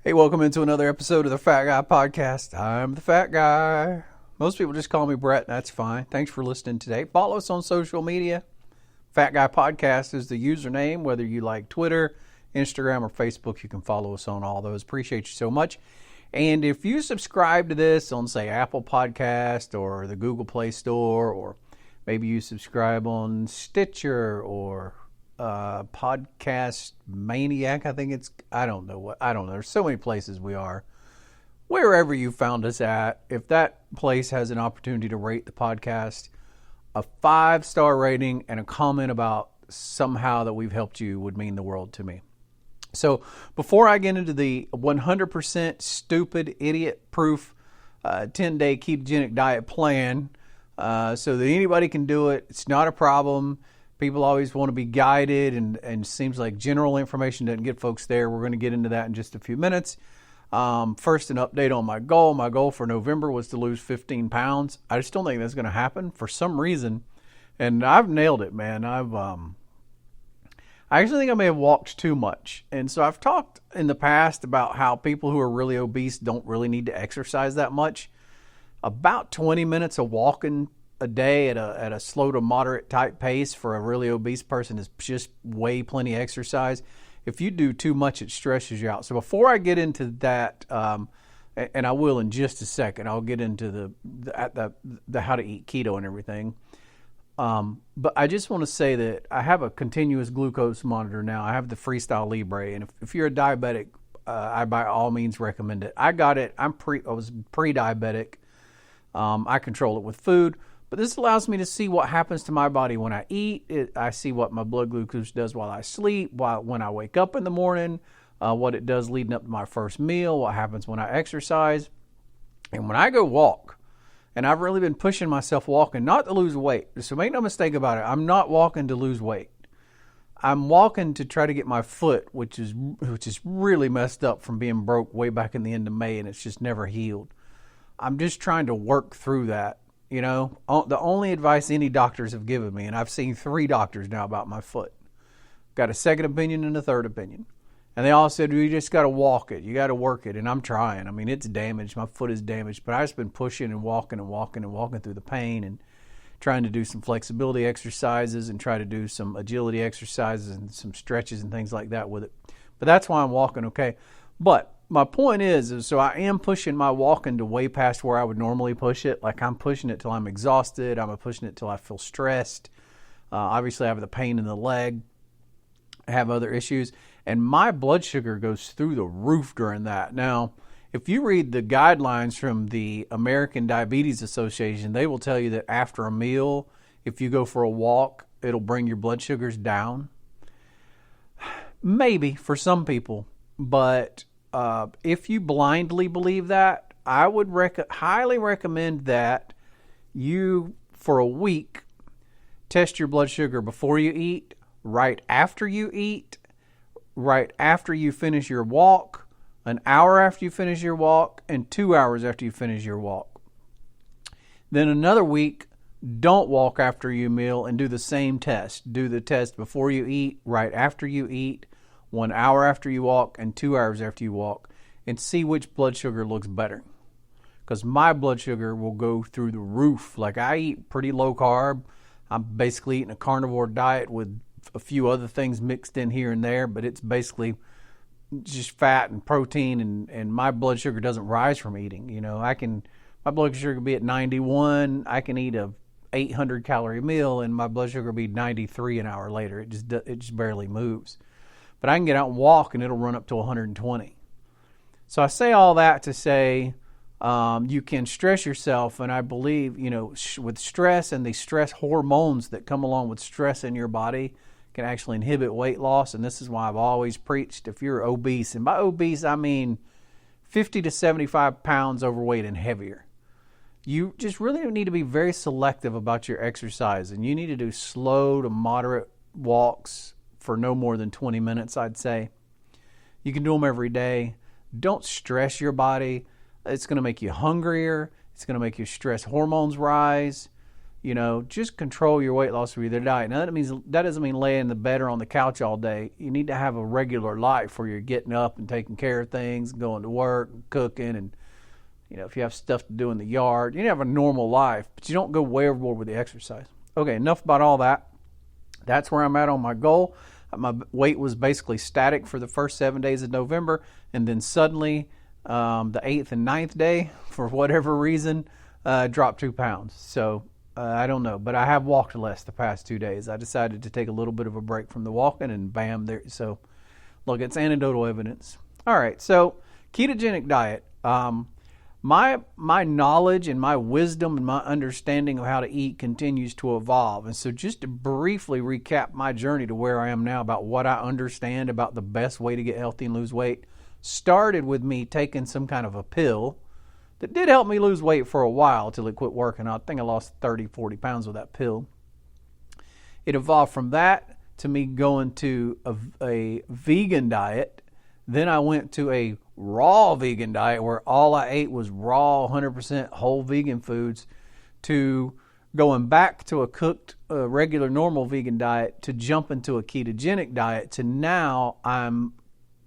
Hey, welcome into another episode of the Fat Guy Podcast. I'm the Fat Guy. Most people just call me Brett, and that's fine. Thanks for listening today. Follow us on social media. Fat Guy Podcast is the username. Whether you like Twitter, Instagram, or Facebook, you can follow us on all those. Appreciate you so much. And if you subscribe to this on, say, Apple Podcast or the Google Play Store, or maybe you subscribe on Stitcher or Podcast Maniac, I don't know. There's so many places we are. Wherever you found us at, if that place has an opportunity to rate the podcast, a 5-star rating and a comment about somehow that we've helped you would mean the world to me. So before I get into the 100% stupid, idiot-proof 10-day ketogenic diet plan, so that anybody can do it, it's not a problem. People always want to be guided, and seems like general information doesn't get folks there. We're going to get into that in just a few minutes. First, an update on my goal. My goal for November was to lose 15 pounds. I just don't think that's going to happen for some reason. And I've nailed it, man. I actually think I may have walked too much. And so I've talked in the past about how people who are really obese don't really need to exercise that much. About 20 minutes of walking a day at a slow to moderate type pace for a really obese person is just way plenty exercise. If you do too much, it stresses you out. So before I get into that, and I will in just a second, I'll get into the how to eat keto and everything. But I just want to say that I have a continuous glucose monitor now. I have the Freestyle Libre, and if you're a diabetic, I by all means recommend it. I got it. I was pre-diabetic. I control it with food. But this allows me to see what happens to my body when I eat. I see what my blood glucose does while I sleep, when I wake up in the morning, what it does leading up to my first meal, what happens when I exercise. And when I go walk, and I've really been pushing myself walking, not to lose weight. So make no mistake about it. I'm not walking to lose weight. I'm walking to try to get my foot, which is really messed up from being broke way back in the end of May, and it's just never healed. I'm just trying to work through that. You know, the only advice any doctors have given me, and I've seen 3 doctors now about my foot. Got a second opinion and a third opinion. And they all said, you just got to walk it. You got to work it. And I'm trying. I mean, it's damaged. My foot is damaged. But I've just been pushing and walking through the pain and trying to do some flexibility exercises and try to do some agility exercises and some stretches and things like that with it. But that's why I'm walking okay. But my point is so I am pushing my walking to way past where I would normally push it. Like I'm pushing it till I'm exhausted. I'm pushing it till I feel stressed. Obviously, I have the pain in the leg. I have other issues. And my blood sugar goes through the roof during that. Now, if you read the guidelines from the American Diabetes Association, they will tell you that after a meal, if you go for a walk, it'll bring your blood sugars down. Maybe for some people. But if you blindly believe that, I would highly recommend that you, for a week, test your blood sugar before you eat, right after you eat, right after you finish your walk, an hour after you finish your walk, and 2 hours after you finish your walk. Then another week, don't walk after you meal and do the same test. Do the test before you eat, right after you eat, 1 hour after you walk, and 2 hours after you walk, and see which blood sugar looks better. Because my blood sugar will go through the roof. Like I eat pretty low carb. I'm basically eating a carnivore diet with a few other things mixed in here and there, but it's basically just fat and protein, and my blood sugar doesn't rise from eating. You know, my blood sugar can be at 91. I can eat a 800 calorie meal and my blood sugar will be 93 an hour later. It just barely moves. But I can get out and walk and it'll run up to 120. So I say all that to say you can stress yourself, and I believe, with stress and the stress hormones that come along with stress in your body can actually inhibit weight loss. And this is why I've always preached, if you're obese, and by obese I mean 50 to 75 pounds overweight and heavier, you just really need to be very selective about your exercise, and you need to do slow to moderate walks for no more than 20 minutes, I'd say. You can do them every day. Don't stress your body. It's going to make you hungrier. It's going to make your stress hormones rise. just control your weight loss through your diet. Now that doesn't mean laying in the bed or on the couch all day. You need to have a regular life where you're getting up and taking care of things, going to work, cooking, and if you have stuff to do in the yard, you need to have a normal life, but you don't go way overboard with the exercise. Okay, enough about all that. That's where I'm at on my goal. My weight was basically static for the first 7 days of November, and then suddenly the 8th and 9th day, for whatever reason, dropped 2 pounds. So I don't know, but I have walked less the past 2 days. I decided to take a little bit of a break from the walking, and bam, there. So look, it's anecdotal evidence. All right, so ketogenic diet. My knowledge and my wisdom and my understanding of how to eat continues to evolve. And so just to briefly recap my journey to where I am now about what I understand about the best way to get healthy and lose weight, started with me taking some kind of a pill that did help me lose weight for a while till it quit working. I think I lost 30, 40 pounds with that pill. It evolved from that to me going to a vegan diet. Then I went to a raw vegan diet where all I ate was raw, 100% whole vegan foods, to going back to a cooked, regular, normal vegan diet, to jump into a ketogenic diet, to now I'm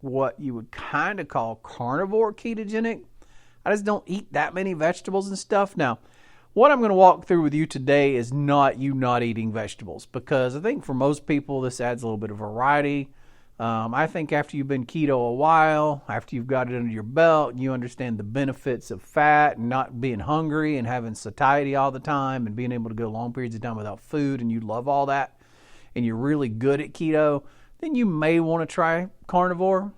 what you would kind of call carnivore ketogenic. I just don't eat that many vegetables and stuff. Now, what I'm going to walk through with you today is not eating vegetables, because I think for most people this adds a little bit of variety. I think after you've been keto a while, after you've got it under your belt, you understand the benefits of fat and not being hungry and having satiety all the time and being able to go long periods of time without food, and you love all that, and you're really good at keto, then you may want to try carnivore.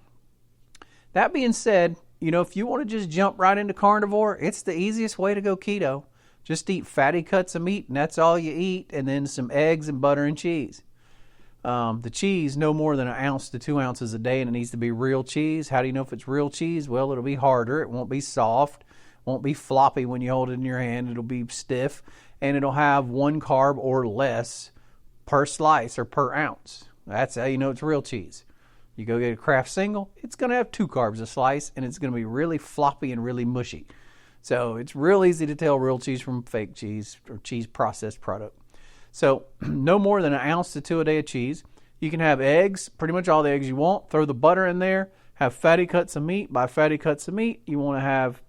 That being said, if you want to just jump right into carnivore, it's the easiest way to go keto. Just eat fatty cuts of meat, and that's all you eat, and then some eggs and butter and cheese. The cheese, no more than 1 ounce to 2 ounces a day, and it needs to be real cheese. How do you know if it's real cheese? Well, it'll be harder. It won't be soft. Won't be floppy when you hold it in your hand. It'll be stiff, and it'll have 1 carb or less per slice or per ounce. That's how you know it's real cheese. You go get a Kraft single, it's going to have 2 carbs a slice, and it's going to be really floppy and really mushy. So it's real easy to tell real cheese from fake cheese or cheese processed product. So no more than 1 ounce to 2 a day of cheese. You can have eggs, pretty much all the eggs you want. Throw the butter in there. Have fatty cuts of meat. By fatty cuts of meat, you want to have,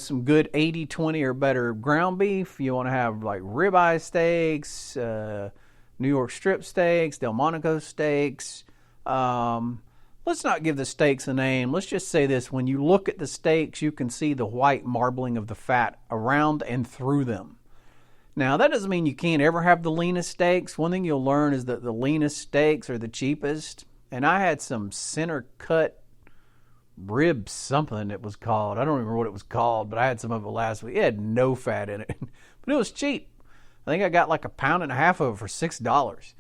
some good 80-20 or better ground beef. You want to have like ribeye steaks, New York strip steaks, Delmonico steaks. Let's not give the steaks a name. Let's just say this. When you look at the steaks, you can see the white marbling of the fat around and through them. Now, that doesn't mean you can't ever have the leanest steaks. One thing you'll learn is that the leanest steaks are the cheapest. And I had some center cut rib something it was called. I don't remember what it was called, but I had some of it last week. It had no fat in it, but it was cheap. I think I got like 1.5 pounds of it for $6.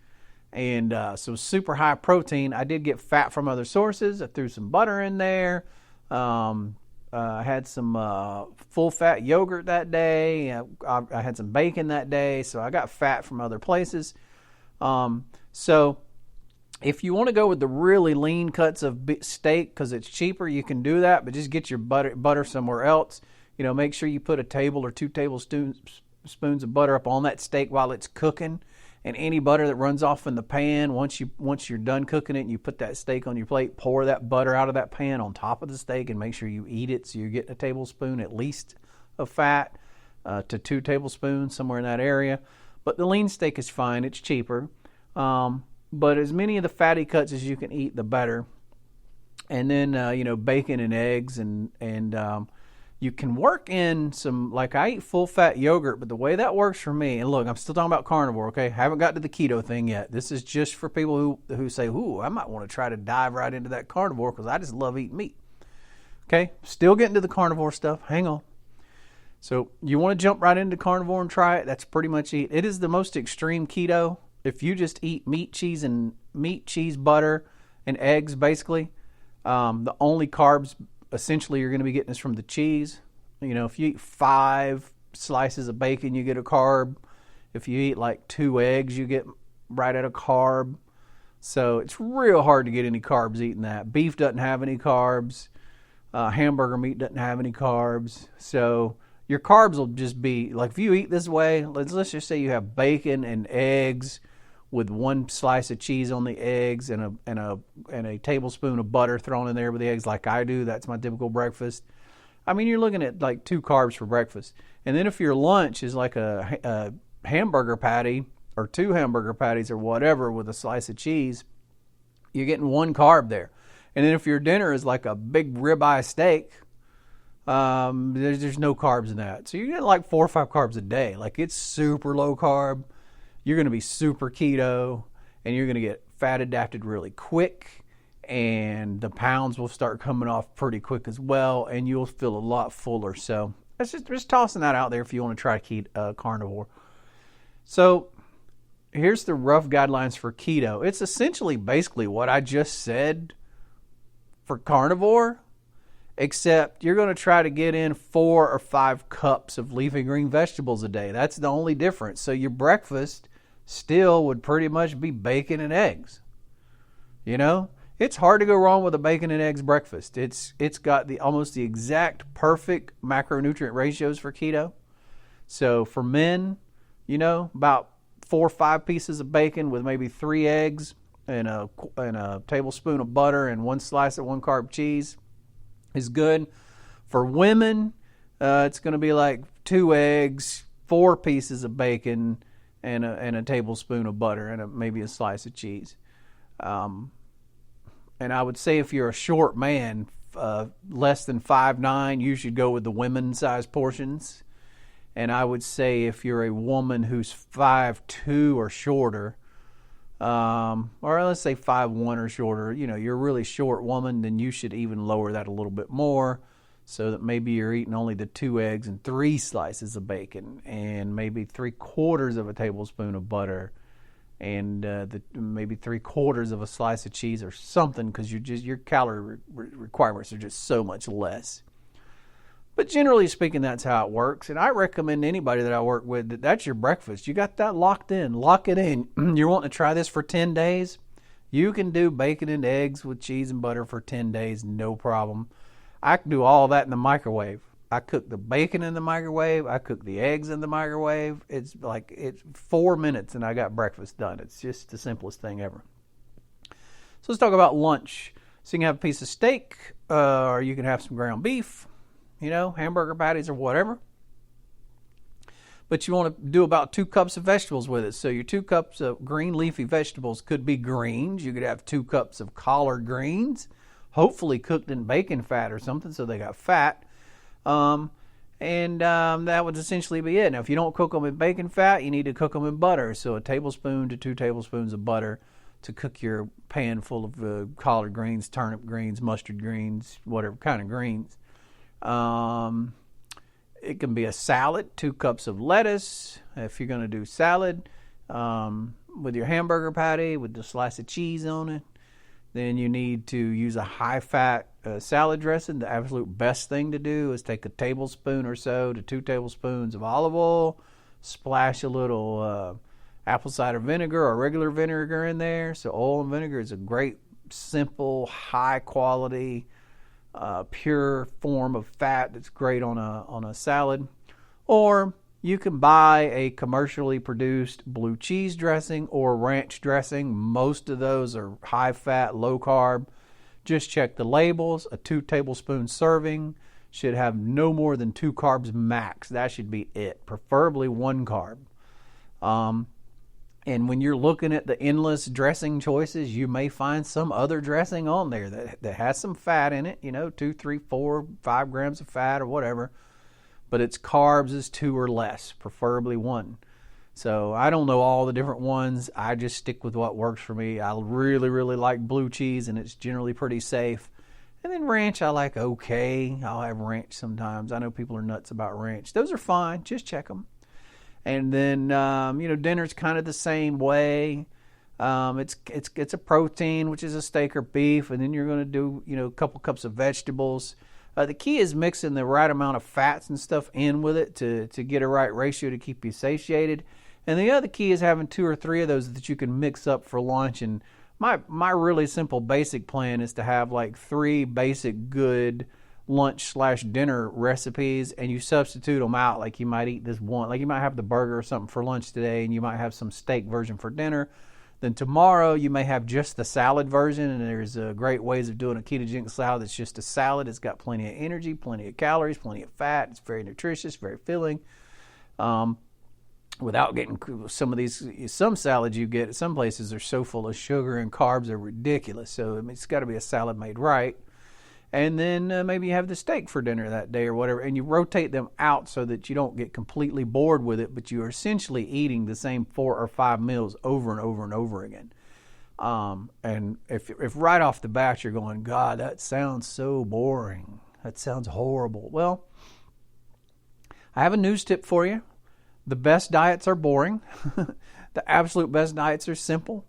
And so super high protein. I did get fat from other sources. I threw some butter in there. I had some full-fat yogurt that day. I had some bacon that day, so I got fat from other places. So if you want to go with the really lean cuts of steak because it's cheaper, you can do that, but just get your butter somewhere else. Make sure you put a table or 2 tablespoons of butter up on that steak while it's cooking. And any butter that runs off in the pan, once you're done cooking it and you put that steak on your plate, pour that butter out of that pan on top of the steak and make sure you eat it so you're getting a tablespoon at least of fat to 2 tablespoons, somewhere in that area. But the lean steak is fine. It's cheaper. But as many of the fatty cuts as you can eat, the better. And then, bacon and eggs and you can work in some, like I eat full-fat yogurt, but the way that works for me, and look, I'm still talking about carnivore, okay? Haven't got to the keto thing yet. This is just for people who say, ooh, I might want to try to dive right into that carnivore because I just love eating meat. Okay? Still getting to the carnivore stuff. Hang on. So you want to jump right into carnivore and try it? That's pretty much it. It is the most extreme keto. If you just eat meat, cheese, butter, and eggs, basically, the only carbs essentially you're going to be getting is from the cheese. If you eat 5 slices of bacon, you get a carb. If you eat like 2 eggs, you get right at a carb. So it's real hard to get any carbs eating that. Beef doesn't have any carbs. Hamburger meat doesn't have any carbs. So your carbs will just be like, if you eat this way, let's just say you have bacon and eggs with one slice of cheese on the eggs and a tablespoon of butter thrown in there with the eggs, like I do. That's my typical breakfast. I mean, you're looking at like 2 carbs for breakfast. And then if your lunch is like a hamburger patty or 2 hamburger patties or whatever with a slice of cheese, you're getting 1 carb there. And then if your dinner is like a big ribeye steak, there's no carbs in that. So you're getting like 4 or 5 carbs a day. Like, it's super low carb. You're going to be super keto, and you're going to get fat adapted really quick, and the pounds will start coming off pretty quick as well, and you'll feel a lot fuller. So that's just tossing that out there if you want to try to keep carnivore. So here's the rough guidelines for keto. It's essentially basically what I just said for carnivore, except you're going to try to get in 4 or 5 cups of leafy green vegetables a day. That's the only difference. So your breakfast still would pretty much be bacon and eggs. You know, it's hard to go wrong with a bacon and eggs breakfast. It's got almost the exact perfect macronutrient ratios for keto. So for men, you know, about 4 or 5 pieces of bacon with maybe 3 eggs and a tablespoon of butter and 1 slice of 1 carb cheese is good. For women, it's going to be like 2 eggs, 4 pieces of bacon, and a tablespoon of butter and maybe a slice of cheese. And I would say if you're a short man, less than 5'9", you should go with the women's size portions. And I would say if you're a woman who's 5'2" or shorter, or let's say 5'1" or shorter, you know, you're a really short woman, then you should even lower that a little bit more, so that maybe you're eating only the 2 eggs and 3 slices of bacon and maybe 3/4 of a tablespoon of butter and maybe 3/4 of a slice of cheese or something, because your calorie requirements are just so much less. But generally speaking, that's how it works. And I recommend anybody that I work with that's your breakfast. You got that locked in. Lock it in. You're wanting to try this for 10 days? You can do bacon and eggs with cheese and butter for 10 days, no problem. I can do all that in the microwave. I cook the bacon in the microwave. I cook the eggs in the microwave. It's 4 minutes and I got breakfast done. It's just the simplest thing ever. So let's talk about lunch. So you can have a piece of steak, or you can have some ground beef, you know, hamburger patties or whatever. But you want to do about 2 cups of vegetables with it. So your 2 cups of green leafy vegetables could be greens. You could have 2 cups of collard greens, hopefully cooked in bacon fat or something, so they got fat. That would essentially be it. Now, if you don't cook them in bacon fat, you need to cook them in butter. So a tablespoon to 2 tablespoons of butter to cook your pan full of collard greens, turnip greens, mustard greens, whatever kind of greens. It can be a salad, 2 cups of lettuce. If you're going to do salad with your hamburger patty with a slice of cheese on it, then you need to use a high-fat salad dressing. The absolute best thing to do is take a tablespoon or so to 2 tablespoons of olive oil, splash a little apple cider vinegar or regular vinegar in there. So oil and vinegar is a great, simple, high-quality, pure form of fat that's great on a salad. Or you can buy a commercially produced blue cheese dressing or ranch dressing. Most of those are high fat, low carb. Just check the labels. A 2 tablespoon serving should have no more than 2 carbs max. That should be it. Preferably 1 carb. And when you're looking at the endless dressing choices, you may find some other dressing on there that has some fat in it, 2, 3, 4, 5 grams of fat or whatever. But its carbs is 2 or less, preferably 1. So I don't know all the different ones. I just stick with what works for me. I really, really like blue cheese, and it's generally pretty safe. And then ranch, I like okay. I'll have ranch sometimes. I know people are nuts about ranch. Those are fine. Just check them. And then, dinner's kind of the same way. It's a protein, which is a steak or beef, and then you're going to do, a couple cups of vegetables. The key is mixing the right amount of fats and stuff in with it to get a right ratio to keep you satiated. And the other key is having 2 or 3 of those that you can mix up for lunch. And my really simple basic plan is to have like 3 basic good lunch/dinner recipes, and you substitute them out. Like you might eat this one, like you might have the burger or something for lunch today, and you might have some steak version for dinner. Then tomorrow you may have just the salad version, and there's great ways of doing a ketogenic salad that's just a salad. It's got plenty of energy, plenty of calories, plenty of fat. It's very nutritious, very filling. Without getting some salads you get at some places are so full of sugar and carbs, they're ridiculous. So it's got to be a salad made right. And then maybe you have the steak for dinner that day or whatever, and you rotate them out so that you don't get completely bored with it, but you are essentially eating the same 4 or 5 meals over and over and over again. And if right off the bat you're going, God, that sounds so boring. That sounds horrible. Well, I have a news tip for you. The best diets are boring. The absolute best diets are simple.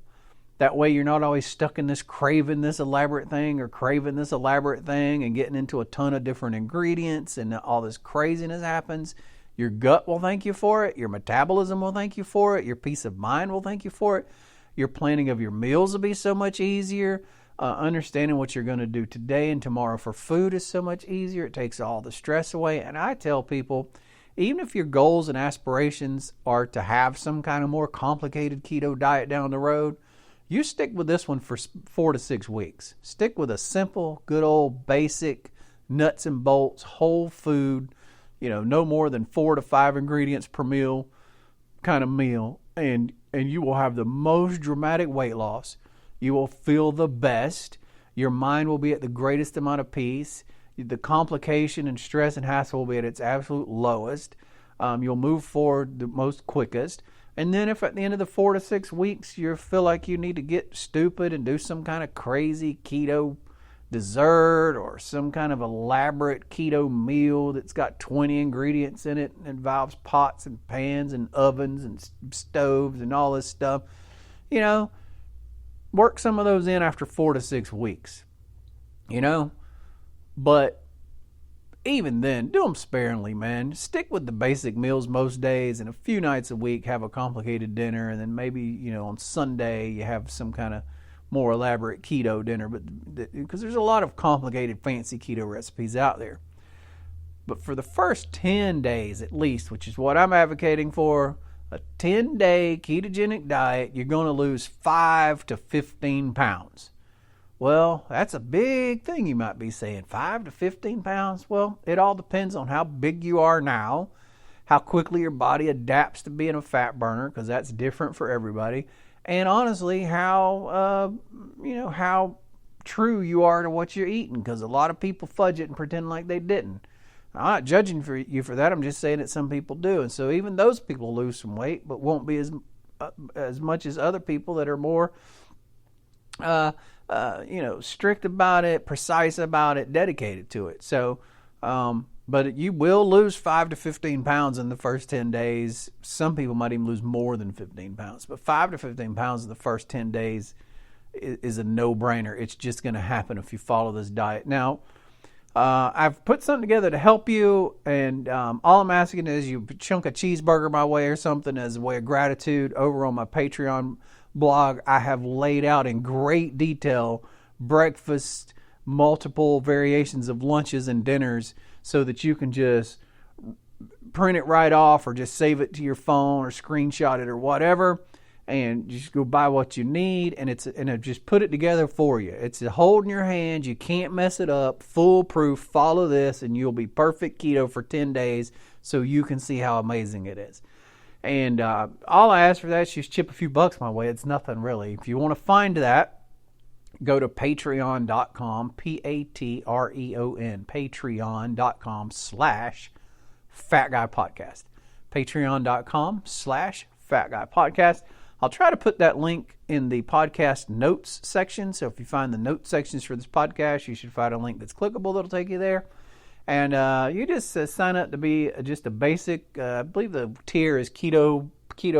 That way you're not always stuck in this craving this elaborate thing or craving this elaborate thing and getting into a ton of different ingredients and all this craziness happens. Your gut will thank you for it. Your metabolism will thank you for it. Your peace of mind will thank you for it. Your planning of your meals will be so much easier. Understanding what you're going to do today and tomorrow for food is so much easier. It takes all the stress away. And I tell people, even if your goals and aspirations are to have some kind of more complicated keto diet down the road, you stick with this one for 4 to 6 weeks. Stick with a simple, good old basic nuts and bolts, whole food, no more than 4 to 5 ingredients per meal kind of meal. And you will have the most dramatic weight loss. You will feel the best. Your mind will be at the greatest amount of peace. The complication and stress and hassle will be at its absolute lowest. You'll move forward the most quickest. And then if at the end of the 4 to 6 weeks you feel like you need to get stupid and do some kind of crazy keto dessert or some kind of elaborate keto meal that's got 20 ingredients in it and involves pots and pans and ovens and stoves and all this stuff, work some of those in after 4 to 6 weeks, But even then, do them sparingly, man. Stick with the basic meals most days, and a few nights a week have a complicated dinner, and then maybe, on Sunday you have some kind of more elaborate keto dinner, but because there's a lot of complicated, fancy keto recipes out there. But for the first 10 days at least, which is what I'm advocating for, a 10-day ketogenic diet, you're going to lose 5 to 15 pounds. Well, that's a big thing, you might be saying. 5 to 15 pounds? Well, it all depends on how big you are now, how quickly your body adapts to being a fat burner, because that's different for everybody, and honestly, how true you are to what you're eating, because a lot of people fudge it and pretend like they didn't. I'm not judging you for that. I'm just saying that some people do, and so even those people lose some weight, but won't be as much as other people that are more strict about it, precise about it, dedicated to it. So, but you will lose 5 to 15 pounds in the first 10 days. Some people might even lose more than 15 pounds, but 5 to 15 pounds in the first 10 days is a no-brainer. It's just going to happen if you follow this diet. Now, I've put something together to help you, and all I'm asking is you chunk a cheeseburger my way or something as a way of gratitude. Over on my Patreon blog, I have laid out in great detail breakfast, multiple variations of lunches and dinners, so that you can just print it right off or just save it to your phone or screenshot it or whatever, and just go buy what you need, and it just put it together for you. It's a hold in your hand. You can't mess it up. Foolproof. Follow this, and you'll be perfect keto for 10 days so you can see how amazing it is. And all I ask for that is just chip a few bucks my way. It's nothing really. If you want to find that, go to patreon.com, Patreon, patreon.com/fatguypodcast. Patreon.com/fatguypodcast. I'll try to put that link in the podcast notes section. So if you find the notes sections for this podcast, you should find a link that's clickable that'll take you there. And you just sign up to be just a basic, I believe the tier is Keto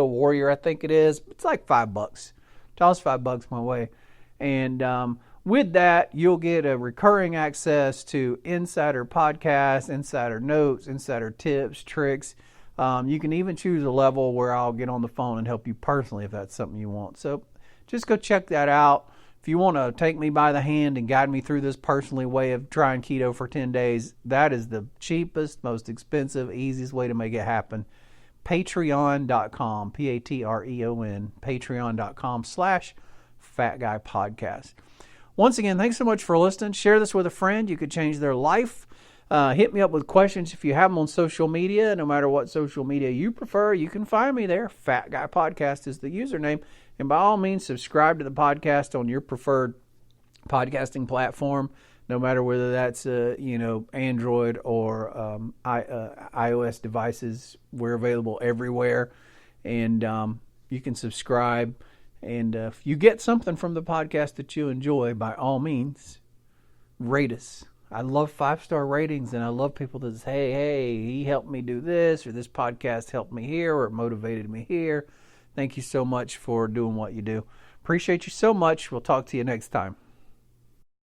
Warrior, I think it is. It's like $5. Toss $5 my way. And with that, you'll get a recurring access to insider podcasts, insider notes, insider tips, tricks. You can even choose a level where I'll get on the phone and help you personally if that's something you want. So just go check that out. if you want to take me by the hand and guide me through this personally way of trying keto for 10 days, that is the cheapest, most expensive, easiest way to make it happen. Patreon.com, Patreon, patreon.com/fatguypodcast. Once again, thanks so much for listening. Share this with a friend. You could change their life. Hit me up with questions if you have them on social media. No matter what social media you prefer, you can find me there. Fat Guy Podcast is the username. And by all means, subscribe to the podcast on your preferred podcasting platform, no matter whether that's Android or iOS devices. We're available everywhere, and you can subscribe. And if you get something from the podcast that you enjoy, by all means, rate us. I love 5-star ratings, and I love people that say, hey, he helped me do this, or this podcast helped me here, or it motivated me here. Thank you so much for doing what you do. Appreciate you so much. We'll talk to you next time.